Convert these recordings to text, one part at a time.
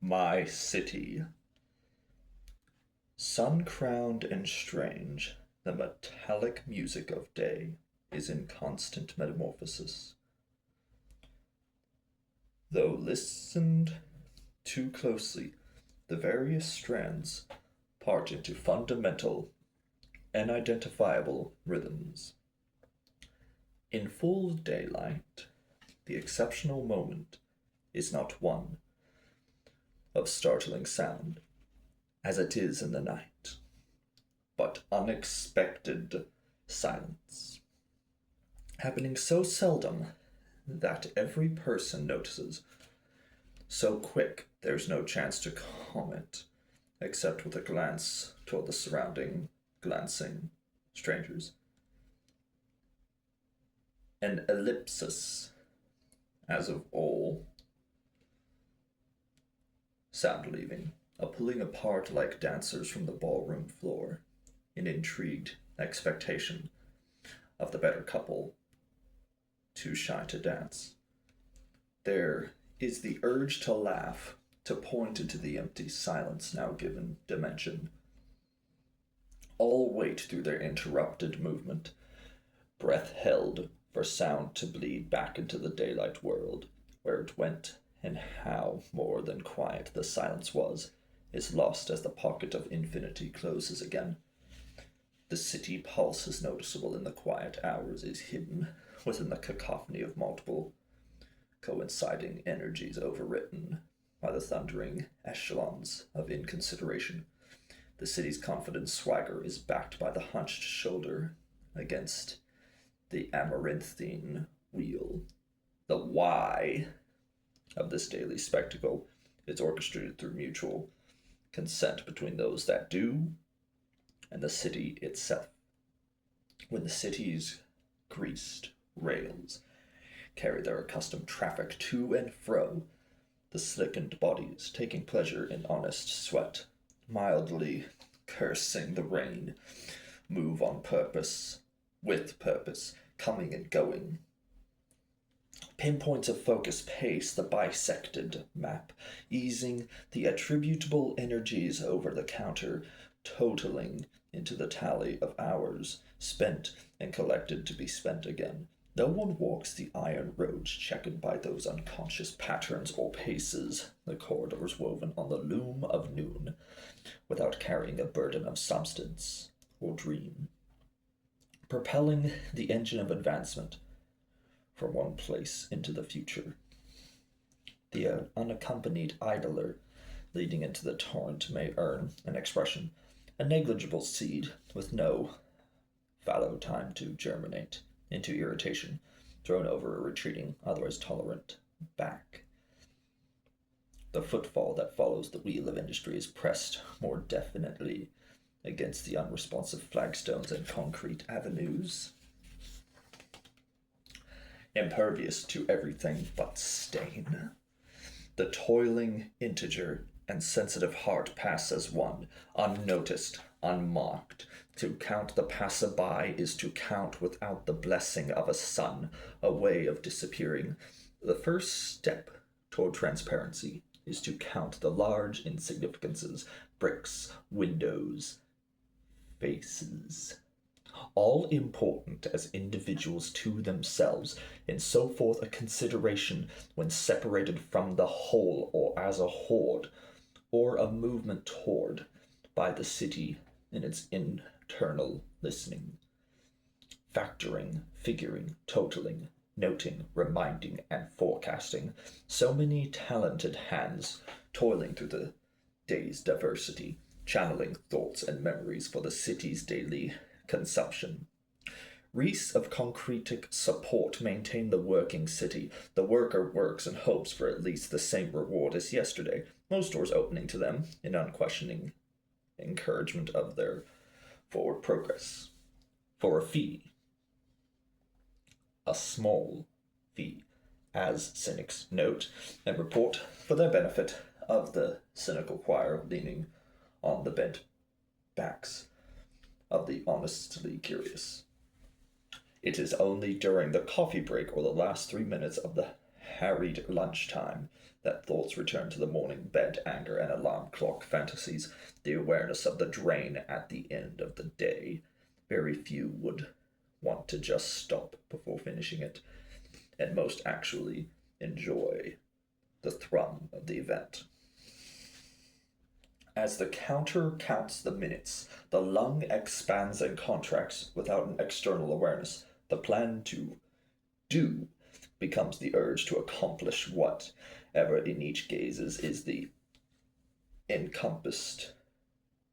My city. Sun-crowned and strange, the metallic music of day is in constant metamorphosis. Though listened too closely, the various strands part into fundamental and identifiable rhythms. In full daylight, the exceptional moment is not one of startling sound, as it is in the night, but unexpected silence, happening so seldom that every person notices, so quick there's no chance to comment, except with a glance toward the surrounding, glancing strangers. An ellipsis, as of all, sound leaving, a pulling apart like dancers from the ballroom floor, in intrigued expectation of the better couple too shy to dance. There is the urge to laugh, to point into the empty silence now given dimension. All wait through their interrupted movement, breath held for sound to bleed back into the daylight world, where it went and how more than quiet the silence was, is lost as the pocket of infinity closes again. The city pulse is noticeable in the quiet hours, is hidden within the cacophony of multiple coinciding energies overwritten by the thundering echelons of inconsideration. The city's confident swagger is backed by the hunched shoulder against the amaranthine wheel. The why of this daily spectacle is orchestrated through mutual consent between those that do and the city itself. When the city's greased rails carry their accustomed traffic to and fro, the slickened bodies taking pleasure in honest sweat, mildly cursing the rain, move on purpose, with purpose, coming and going. Pinpoints of focus pace the bisected map, easing the attributable energies over the counter, totaling into the tally of hours spent and collected to be spent again. No one walks the iron roads checked by those unconscious patterns or paces, the corridors woven on the loom of noon, without carrying a burden of substance or dream, propelling the engine of advancement from one place into the future. The unaccompanied idler leading into the torrent may earn an expression, a negligible seed with no fallow time to germinate into irritation, thrown over a retreating, otherwise tolerant back. The footfall that follows the wheel of industry is pressed more definitely against the unresponsive flagstones and concrete avenues, impervious to everything but stain. The toiling integer and sensitive heart pass as one, unnoticed, unmarked. To count the passerby is to count without the blessing of a sun, a way of disappearing. The first step toward transparency is to count the large insignificances, bricks, windows, faces, all important as individuals to themselves, and so forth a consideration when separated from the whole or as a horde, or a movement toward by the city in its internal listening, factoring, figuring, totaling, noting, reminding, and forecasting. So many talented hands toiling through the day's diversity, channeling thoughts and memories for the city's daily consumption. Wreaths of concretic support maintain the working city. The worker works and hopes for at least the same reward as yesterday, most doors opening to them in unquestioning encouragement of their forward progress. For a fee, a small fee, as cynics note and report for their benefit of the cynical choir leaning on the bent backs of the honestly curious. It is only during the coffee break or the last 3 minutes of the harried lunchtime that thoughts return to the morning bed, anger, and alarm clock fantasies, the awareness of the drain at the end of the day. Very few would want to just stop before finishing it, and most actually enjoy the thrum of the event. As the counter counts the minutes, the lung expands and contracts without an external awareness. The plan to do becomes the urge to accomplish whatever in each gazes is the encompassed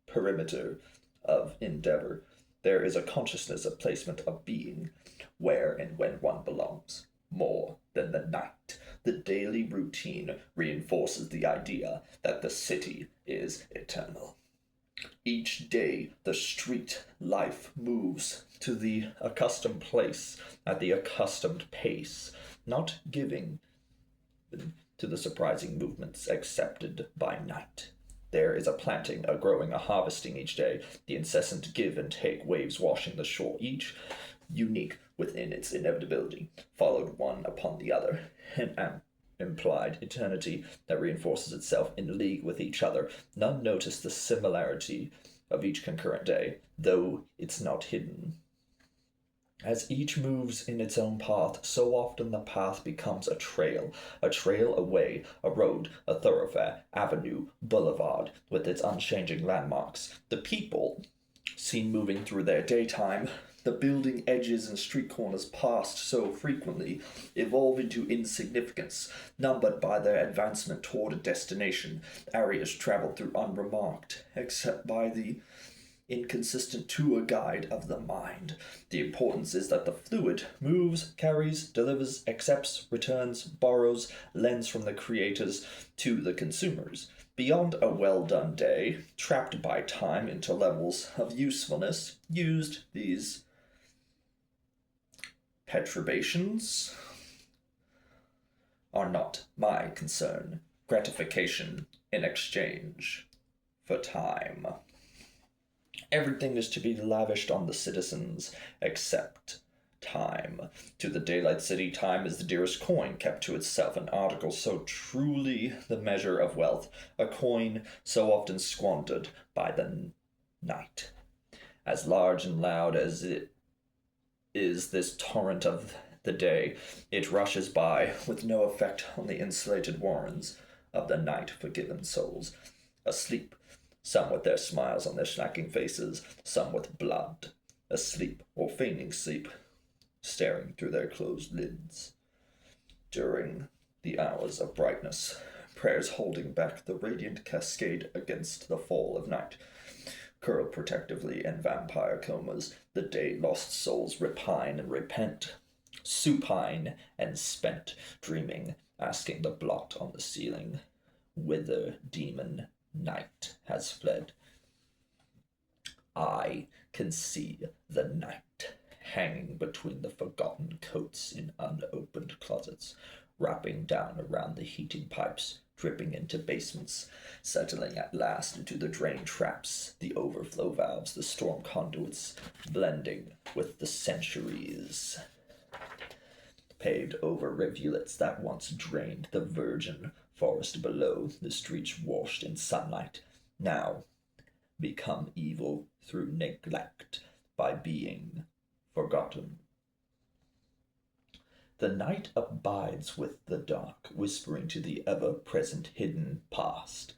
perimeter of endeavor. There is a consciousness of placement of being, where and when one belongs. More than the night, the daily routine reinforces the idea that the city is eternal. Each day, the street life moves to the accustomed place at the accustomed pace, not giving to the surprising movements accepted by night. There is a planting, a growing, a harvesting each day, the incessant give and take, waves washing the shore, each unique within its inevitability, followed one upon the other, an implied eternity that reinforces itself in league with each other. None notice the similarity of each concurrent day, though it's not hidden. As each moves in its own path, so often the path becomes a trail away, a road, a thoroughfare, avenue, boulevard, with its unchanging landmarks. The people, seen moving through their daytime, the building edges and street corners passed so frequently, evolve into insignificance, numbered by their advancement toward a destination, areas traveled through unremarked, except by the inconsistent tour guide of the mind. The importance is that the fluid moves, carries, delivers, accepts, returns, borrows, lends from the creators to the consumers. Beyond a well-done day, trapped by time into levels of usefulness, used these perturbations are not my concern. Gratification in exchange for time. Everything is to be lavished on the citizens except time. To the daylight city, time is the dearest coin kept to itself, an article so truly the measure of wealth, a coin so often squandered by the night. As large and loud as it is this torrent of the day, it rushes by with no effect on the insulated warrens of the night-forgiven souls, asleep, some with their smiles on their snacking faces, some with blood, asleep or feigning sleep, staring through their closed lids. During the hours of brightness, prayers holding back the radiant cascade against the fall of night, curl protectively in vampire comas, the day-lost souls repine and repent, supine and spent, dreaming, asking the blot on the ceiling, whither demon night has fled. I can see the night hanging between the forgotten coats in unopened closets, wrapping down around the heating pipes, dripping into basements, settling at last into the drain traps, the overflow valves, the storm conduits, blending with the centuries. Paved over rivulets that once drained the virgin forest below, the streets washed in sunlight, now become evil through neglect by being forgotten. The night abides with the dark, whispering to the ever-present hidden past.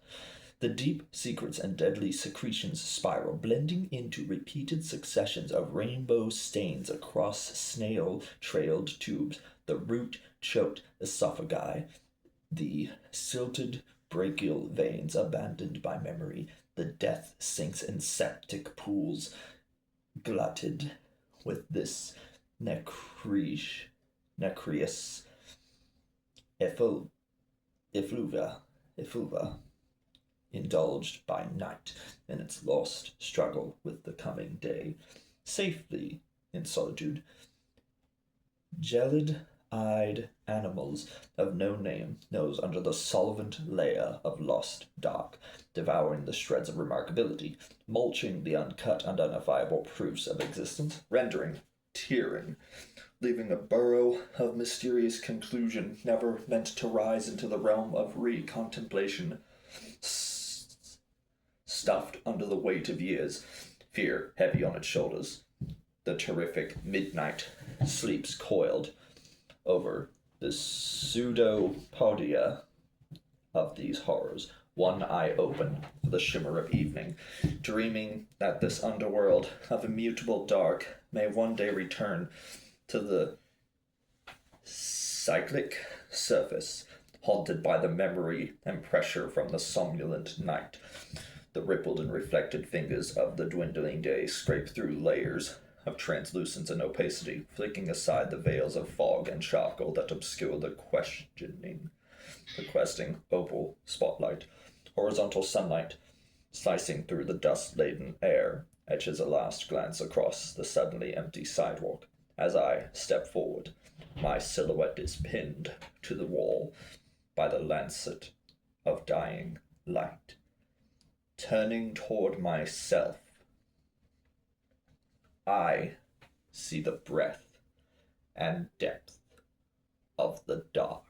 The deep secrets and deadly secretions spiral, blending into repeated successions of rainbow stains across snail-trailed tubes, the root-choked esophagi, the silted brachial veins abandoned by memory, the death sinks in septic pools, glutted with this nacreous effluva, indulged by night in its lost struggle with the coming day, safely in solitude. Gelid-eyed animals of no name nose under the solvent layer of lost dark, devouring the shreds of remarkability, mulching the uncut, unidentifiable proofs of existence, rendering tearing, leaving a burrow of mysterious conclusion never meant to rise into the realm of recontemplation, stuffed under the weight of years, fear heavy on its shoulders. The terrific midnight sleeps coiled over the pseudopodia of these horrors, one eye open for the shimmer of evening, dreaming that this underworld of immutable dark may one day return to the cyclic surface, haunted by the memory and pressure from the somnolent night. The rippled and reflected fingers of the dwindling day scrape through layers of translucence and opacity, flicking aside the veils of fog and charcoal that obscure the questing opal spotlight. Horizontal sunlight, slicing through the dust-laden air, etches a last glance across the suddenly empty sidewalk. As I step forward, my silhouette is pinned to the wall by the lancet of dying light. Turning toward myself, I see the breadth and depth of the dark.